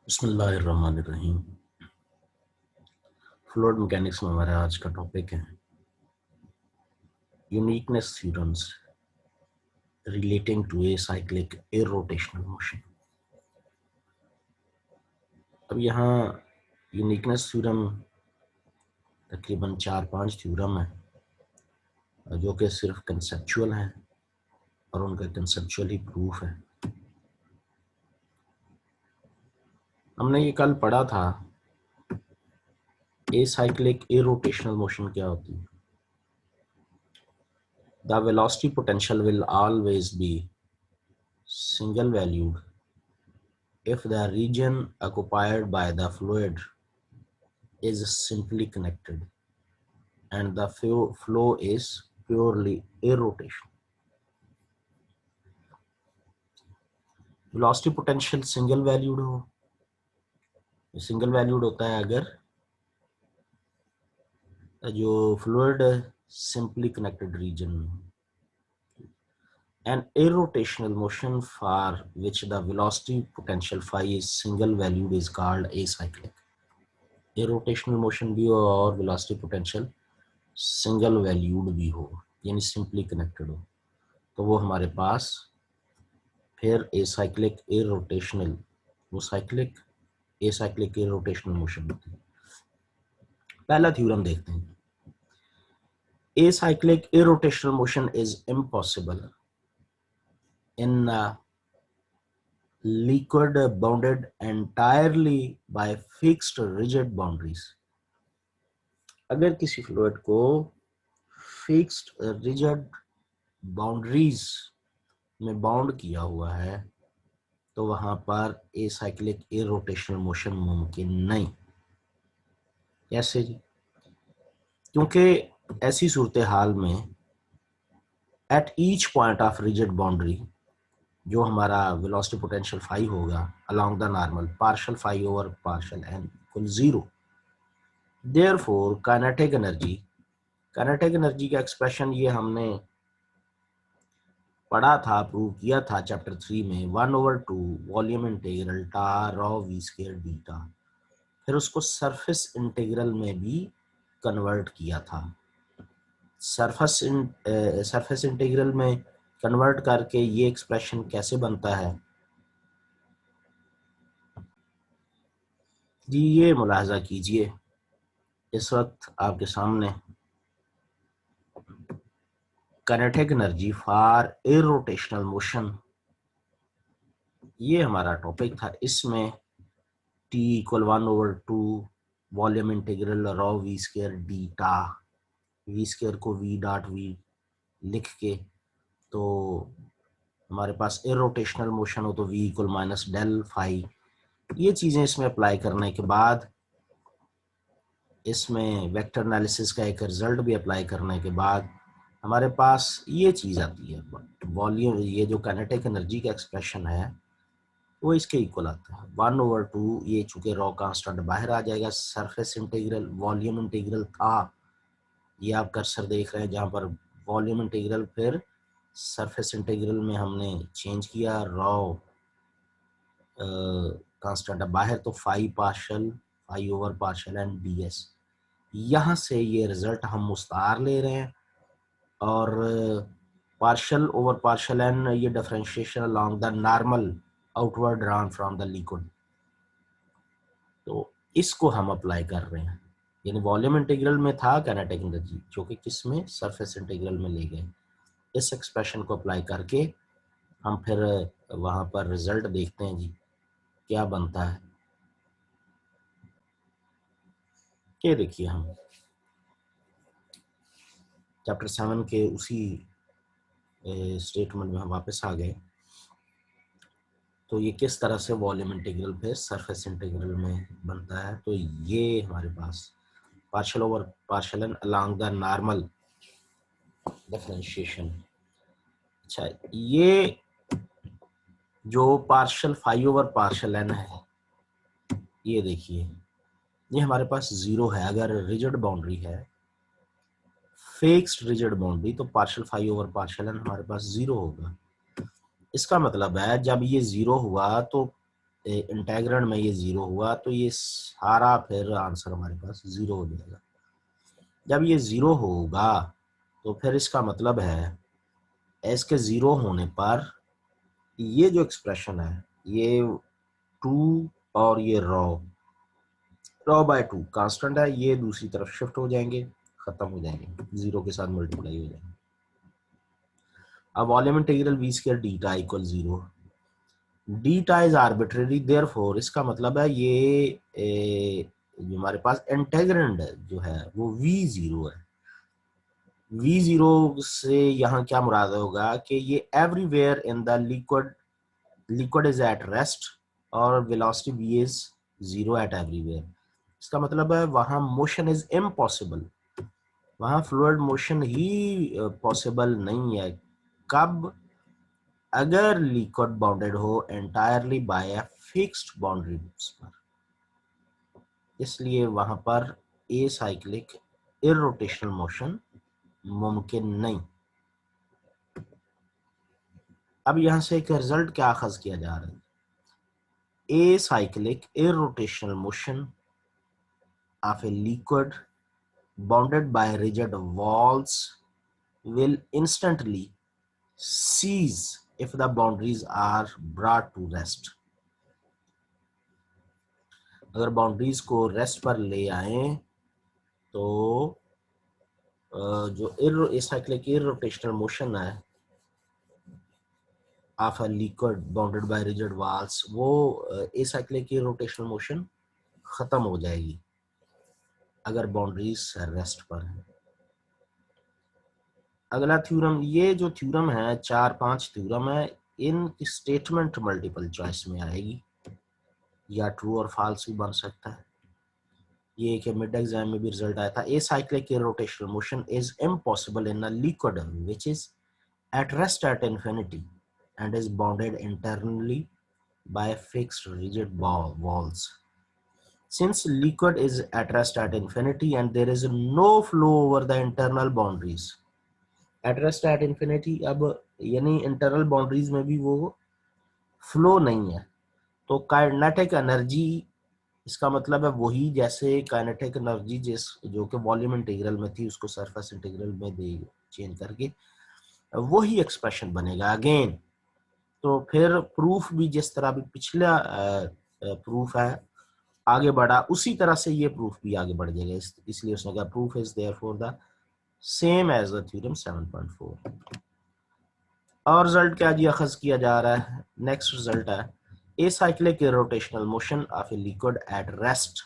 बिस्मिल्लाहिर्रहमानिर्रहीम। Fluid mechanics में हमारा आज का टॉपिक है uniqueness theorems relating to acyclic irrotational motion. अब यहाँ यूनिकनेस थ्योरम तकरीबन 4-5 थ्योरम है जो कि सिर्फ कंसेप्चुअल हैं और उनका कंसेप्चुअल ही प्रूफ है। हमने ये कल पढ़ा था ए साइक्लिक इरोटेशनल मोशन क्या होती है। The velocity potential will always be single valued if the region occupied by the fluid is simply connected and the flow is purely irrotation. Velocity potential single valued हो, single valued होता है अगर जो fluid simply connected reason में। An irrotational motion for which the velocity potential phi is single valued is called acyclic. Irrotational motion भी हो और velocity potential single valued भी हो यानी सिंपली कनेक्टेड हो तो वो हमारे पास फिर acyclic irrotational acyclic irrotational motion होती है। पहला थ्योरम देखते हैं। Acyclic irrotational motion is impossible in liquid bounded entirely by fixed rigid boundaries। अगर किसी फ्लूइड को फिक्स्ड रिजिड बाउंड्रीज में बाउंड किया हुआ है तो वहां पर एसाइक्लिक इरोटेशनल मोशन मुमकिन नहीं। कैसे जी? क्योंकि ऐसी सूरत हाल में at each point of rigid boundary जो हमारा वेलोसिटी पोटेंशियल फाई होगा along the normal partial phi over partial n equal 0। Therefore kinetic energy का एक्सप्रेशन ये हमने पढ़ा था, प्रूव किया था चैप्टर 3 में 1/2 वॉल्यूम इंटीग्रल टा रॉ वी स्क्वायर बीटा। फिर उसको सरफेस इंटीग्रल में भी कन्वर्ट किया था। सरफेस इंटीग्रल में कन्वर्ट करके ये एक्सप्रेशन कैसे बनता है जी, ये मुलाहजा कीजिए। इस वक्त आपके सामने kinetic energy for irrotational motion ये हमारा टॉपिक था। इसमें t equal 1/2 volume integral rho v square beta, v square को v डॉट वी लिख के तो हमारे पास इरोटेशनल मोशन हो तो v equal minus del phi. ये चीजें इसमें अप्लाई करने के बाद इसमें वेक्टर एनालिसिस का एक रिजल्ट भी अप्लाई करने के बाद हमारे पास ये चीज आती है वॉल्यूम। ये जो काइनेटिक एनर्जी का एक्सप्रेशन है वो इसके इक्वल आता है 1/2। ये चूंकि रॉ कांस्टेंट बाहर आ जाएगा, सरफेस इंटीग्रल वॉल्यूम इंटीग्रल था, ये आप कर्सर देख रहे हैं जहां पर वॉल्यूम इंटीग्रल, फिर सरफेस इंटीग्रल में हमने चेंज किया रॉ कांस्टेंट बाहर तो phi over partial and ds। यहाँ से ये रिजल्ट हम मुस्तार ले रहे हैं और पार्शियल ओवर पार्शियल एन ये differentiation along the normal outward drawn from the liquid, तो इसको हम अप्लाई कर रहे हैं। यानी वॉल्यूम इंटीग्रल में था काइनेटिक एनर्जी जो कि किस में सरफेस इंटीग्रल में ले गए। इस एक्सप्रेशन को अप्लाई करके हम फिर वहां पर रिजल्ट देखते हैं जी क्या बनता है। ये देखिए हम चैप्टर 7 के उसी स्टेटमेंट में हम वापस आ गए। तो ये किस तरह से वॉल्यूम इंटीग्रल फिर सरफेस इंटीग्रल में बनता है। तो ये हमारे पास partial over partial n along the normal differentiation. अच्छा, ये जो partial phi over partial n है ये देखिए ये हमारे पास 0 है। अगर रिजिड बाउंड्री है, फिक्स्ड रिजिड बाउंड्री, तो partial phi over partial n हमारे पास 0 होगा। इसका मतलब है जब ये 0 हुआ तो इंटेग्रल में ये जीरो हुआ तो ये सारा फिर आंसर हमारे पास जीरो हो जाएगा। जब ये जीरो होगा तो फिर इसका मतलब है एस के जीरो होने पर ये जो एक्सप्रेशन है ये 2 और ये रॉ बाय 2 कांस्टेंट है, ये दूसरी तरफ शिफ्ट हो जाएंगे, खत्म हो जाएंगे, जीरो के साथ मल्टीप्लाई हो जाएंगे। अब volume integral v square d tau equal zero, d tau is arbitrary, therefore इसका मतलब है ये जो हमारे पास इंटेग्रैंड जो है वो वी जीरो है। वी जीरो से यहाँ क्या मुराद होगा कि ये everywhere in the liquid is at rest और velocity v is zero at everywhere. इसका मतलब है वहां मोशन इज इम्पॉसिबल, वहां फ्लूइड मोशन ही पॉसिबल नहीं है। कब? अगर लिक्विड बाउंडेड हो entirely by a fixed boundary पर, इसलिए वहां पर ए साइक्लिक इरोटेशनल मोशन मुमकिन नहीं। अब यहां से एक रिजल्ट क्या अखज किया जा रहा है, a cyclic irrotational motion of a liquid bounded by rigid walls will instantly cease if the boundaries are brought to rest। अगर बाउंड्रीज को रेस्ट पर ले आए तो जो एसाइक्लिक इरोटेशनल मोशन है of a liquid bounded by rigid walls, वो acyclic irrotational motion खत्म हो जाएगी अगर बाउंड्रीज रेस्ट पर है। अगला थ्योरम, ये जो थ्योरम है 4-5 थ्योरम है, इनकी स्टेटमेंट मल्टीपल चॉइस में आएगी या ट्रू और फॉल्स भी बन सकता है। ये कि मिड एग्जाम में भी रिजल्ट आया था, ए cyclic rotational motion is impossible in a liquid which is at rest at infinity and is bounded internally bye fixed rigid walls। Since liquid is at rest at infinity and there is no flow over the internal boundaries, at rest at infinity, अब यानी internal boundaries में भी वो flow नहीं है, तो kinetic energy, इसका मतलब है वही जैसे काइनेटिक एनर्जी जिस जो कि वॉल्यूम इंटीग्रल में थी उसको सरफेस इंटीग्रल में दे चेंज करके वही एक्सप्रेशन बनेगा अगेन। तो फिर प्रूफ भी जिस तरह भी पिछला प्रूफ है आगे बढ़ा उसी तरह से ये प्रूफ भी आगे बढ़ जाएगा, इसलिए उसने कहा proof is therefore the same as the theorem 7.4। और रिजल्ट क्या जी अखज किया जा रहा है, नेक्स्ट रिजल्ट है acyclic rotational motion of a liquid at rest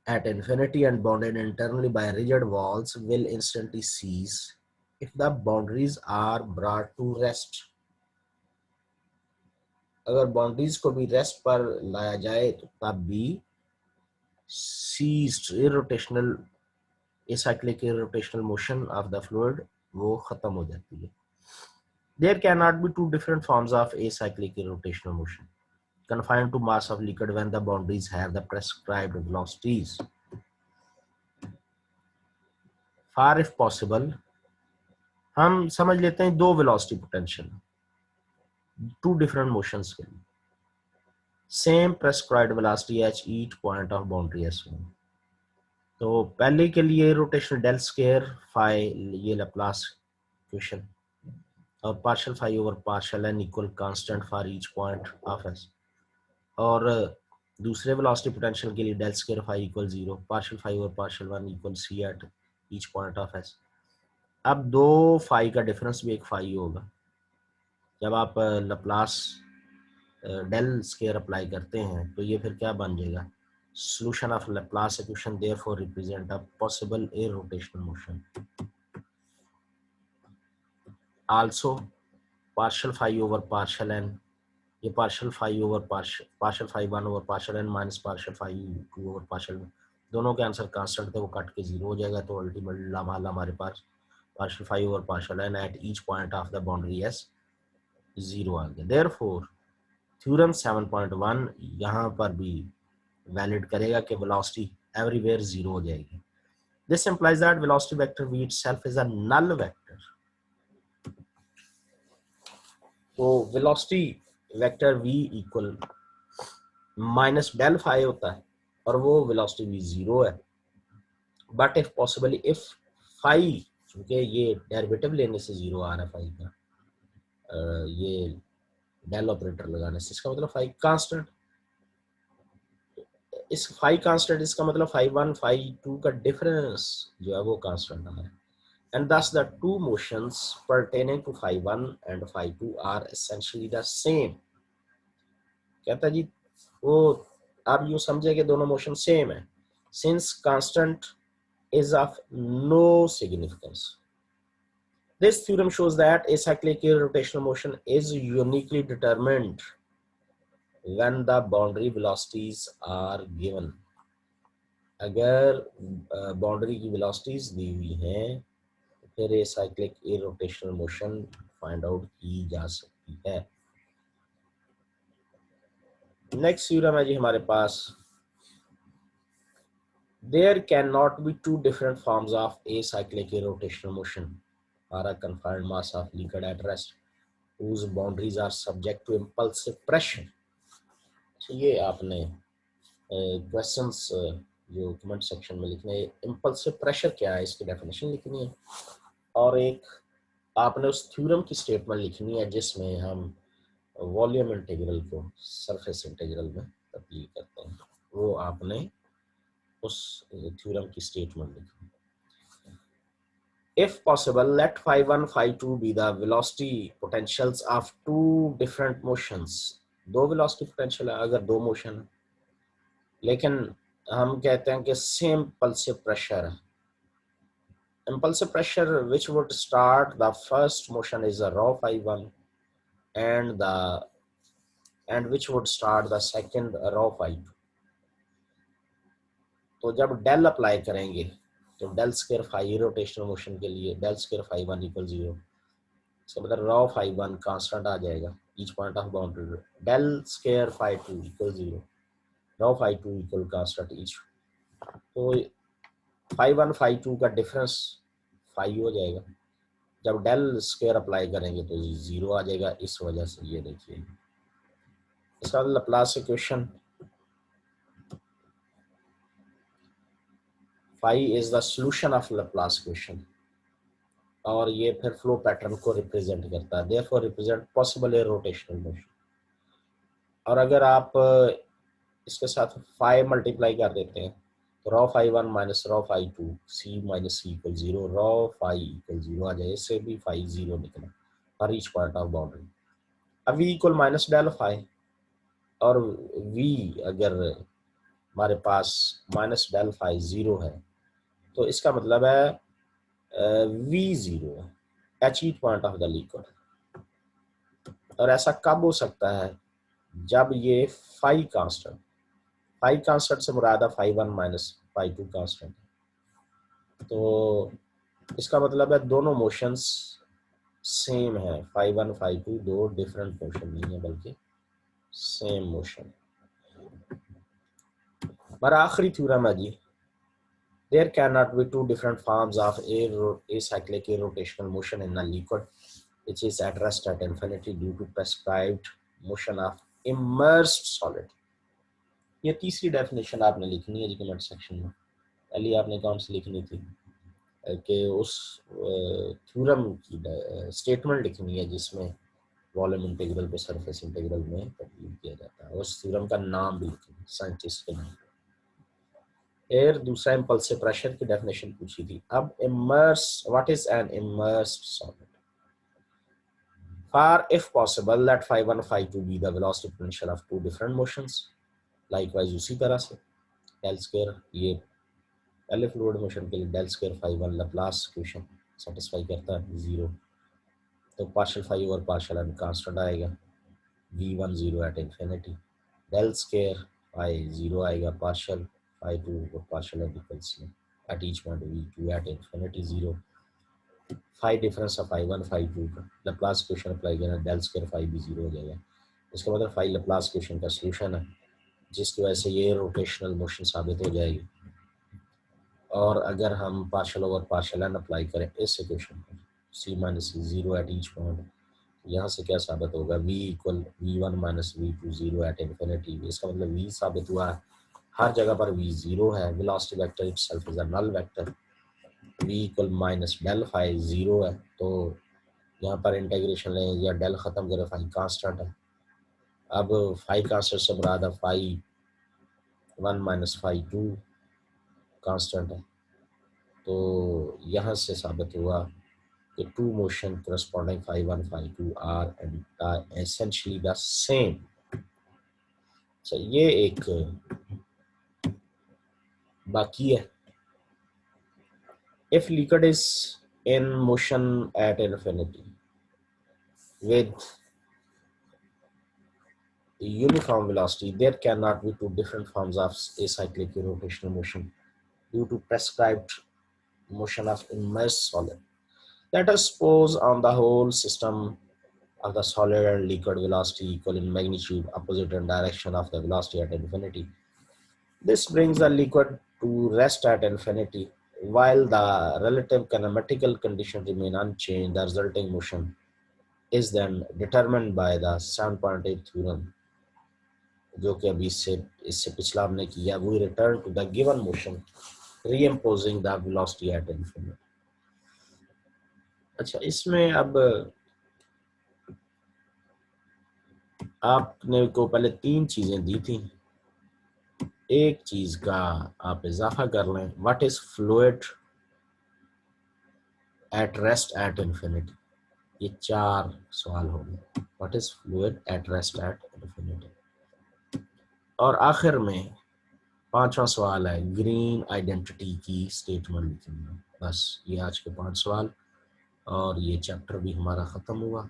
at infinity and bounded internally by rigid walls will instantly cease if the boundaries are brought to rest। अगर boundaries को भी रेस्ट पर लाया जाए तो तब भी ceased irrotational acyclic rotational motion of the fluid वो खत्म हो जाती है। There cannot be two different forms of acyclic rotational motion confined to mass of liquid when the boundaries have the prescribed velocities। Far if possible, हम समझ लेते हैं दो velocity potential, two different motions के लिए, same prescribed velocity at each point of boundary S one. तो पहले के लिए रोटेशनल डेल स्क्वायर फाई, ये लैप्लास इक्वेशन, और partial phi over partial n equal constant for each point of S, और दूसरे वेलोसिटी पोटेंशियल के लिए del square phi equal 0, partial phi over partial 1 equal C at each point of S. अब दो phi का difference भी एक phi होगा, जब आप लैप्लास डेल स्क्वायर अप्लाई करते हैं तो ये फिर क्या बन जाएगा, solution of Laplace equation therefore represent a possible irrotational motion। Also partial phi over partial n, ये partial phi over partial phi 1 over partial n minus partial phi 2 over partial, दोनों के आंसर कांस्टेंट थे वो cut के 0 हो जाएगा, तो ultimately लामाला हमारे पास partial phi over partial n at each point of the boundary s 0 आ गया। therefore थ्योरम 7.1 यहाँ पर भी वैलिड करेगा कि वेलोसिटी एवरीवेयर 0 हो जाएगी। This implies that velocity vector v itself is a null vector। तो velocity vector v equal minus del phi होता है और वो वेलोसिटी v जीरो है, but if possibly if phi, क्योंकि ये डेरिवेटिव लेने से जीरो आ रहा है फाई का, ये डेल ऑपरेटर लगाने से, इसका मतलब फाई कांस्टेंट, इस फाई कांस्टेंट, इसका मतलब फाई वन फाई टू का डिफरेंस जो है वो कांस्टेंट आ रहा है, and thus the two motions pertaining to phi 1 and phi 2 are essentially the same। कहता है जी वो आप यूं समझे कि दोनों मोशन सेम है, since constant is of no significance। This theorem shows that acyclic rotational motion is uniquely determined when the boundary velocities are given। अगर बाउंड्री की वेलोसिटीज दी हुई हैं फिर ये cyclic rotational motion find out की जा सकती है। नेक्स्ट थ्योरम है जी हमारे पास, there can not be two different forms of a cyclic rotational motion for a confined mass of liquid at rest whose boundaries are subject to impulsive pressure। ये आपने क्वेश्चंस जो कमेंट सेक्शन में लिखने, impulsive pressure क्या है इसकी definition लिखनी है, और एक आपने उस थ्योरम की स्टेटमेंट लिखनी है जिसमें हम वॉल्यूम इंटीग्रल को सरफेस इंटीग्रल में तब्दील करते हैं, वो आपने उस थ्योरम की स्टेटमेंट लिखनी। If possible, let phi 1 phi 2 be the velocity potentials of two different motions। दो velocity potential है अगर दो मोशन है, लेकिन हम कहते हैं कि सेम impulsive pressure है। Impulsive pressure which would start the first motion is a rho phi 1 and which would start the second rho phi 2। तो जब डेल अप्लाई करेंगे तो del square phi rotational motion के लिए del square phi one equal zero, इसका मतलब rho phi one constant आ जाएगा each point of boundary, del square phi two equal zero, rho phi two equal constant each. तो phi one phi two का difference phi हो जाएगा, जब del square apply करेंगे तो जीरो आ जाएगा, इस वजह से ये देखिए इसका Laplace equation phi is the solution of Laplace equation, और ये फिर फ्लो पैटर्न को रिप्रेजेंट करता है, therefore represent possible a rotational motion. और अगर आप इसके साथ फाई मल्टीप्लाई कर देते हैं तो rho phi one minus rho phi two c minus c equal zero, rho phi equal zero आ जाए, इससे भी फाई जीरो निकला for each point of boundary. अब v equal minus del phi, और वी अगर हमारे पास माइनस डेल फाई जीरो है तो इसका मतलब है वी जीरो है at each point of the liquid. और ऐसा कब हो सकता है जब ये फाई कांस्टेंट से मुराद phi one minus phi two constant, तो इसका मतलब है दोनों मोशंस सेम है, फाई वन फाई टू दो डिफरेंट मोशन नहीं है बल्कि सेम मोशन। हमारा आखिरी थ्योरम है जी, there cannot be two different forms of acyclic rotational motion in a liquid which is at rest at infinity due to prescribed motion of immersed solid। ये तीसरी definition आपने लिखनी है जी कमेंट सेक्शन में, पहले आपने कौन सी लिखनी थी कि उस थ्योरम की स्टेटमेंट लिखनी है जिसमें वॉल्यूम इंटीग्रल को सरफेस इंटीग्रल में तब्दील किया जाता है, उस थ्योरम का नाम भी लिखना साइंटिस्ट के नाम। फिर दूसरा इम्पल्सिव प्रेशर की डेफिनेशन पूछी थी। अब immerse, what is an immersed solid? For if possible let phi one phi two be the velocity potential of two different motions. Likewise उसी तरह से डेल स्क्वायर, ये पहले फ्लूइड मोशन के लिए del square phi one Laplace equation satisfy करता है zero, तो partial phi over partial n constant आएगा, v one zero at infinity, del square phi zero आएगा, पार्शियल फाई टू और partial n equals at each point v2 at infinity zero, phi difference है phi one phi two का, Laplace equation apply करना, del square phi भी zero हो जाएगा, इसका मतलब फाई लैप्लास इक्वेशन का सॉल्यूशन है जिसकी वजह से ये रोटेशनल मोशन साबित हो जाएगी। और अगर हम partial over partial n apply करें इस इक्वेशन पर, c minus c zero at each point, यहाँ से क्या साबित होगा, v equal v1 minus v2 zero at infinity. इसका मतलब v साबित हुआ है, हर जगह पर v जीरो है। Velocity vector itself is a null vector. v equal minus del phi zero है, तो यहाँ पर इंटीग्रेशन लें या डेल ख़त्म करें, फाई कांस्टेंट है। अब फाई कांस्टेंट से मुराद फाई 1 माइनस फाई 2 कांस्टेंट है। तो यहाँ से साबित हुआ कि two motion corresponding phi 1 phi 2 are and essentially the same. अच्छा, ये एक बाकी है। If liquid is in motion at infinity with uniform velocity, there cannot be two different forms of acyclic rotational motion due to prescribed motion of immersed solid. Let us suppose on the whole system of the solid and liquid velocity equal in magnitude, opposite in direction of the velocity at infinity. This brings the liquid to rest at infinity. While the relative kinematical condition remain unchanged, the resulting motion is then determined by the 7.8 theorem, जो कि अभी इससे पिछला हमने किया। We return to the given motion, reimposing the velocity at infinity. अच्छा, इसमें अब आपने को पहले तीन चीजें दी थी, एक चीज का आप इजाफा कर लें। What is fluid at rest at infinity, ये चार सवाल हो गए। What is fluid at rest at infinity, और आखिर में पांचवा सवाल है ग्रीन आइडेंटिटी की स्टेटमेंट लिखना। बस ये आज के 5 सवाल, और ये चैप्टर भी हमारा ख़त्म हुआ।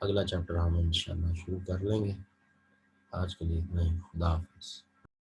अगला चैप्टर हम इंशाल्लाह शुरू कर लेंगे। आज के लिए इतना ही। खुदा हाफिज़।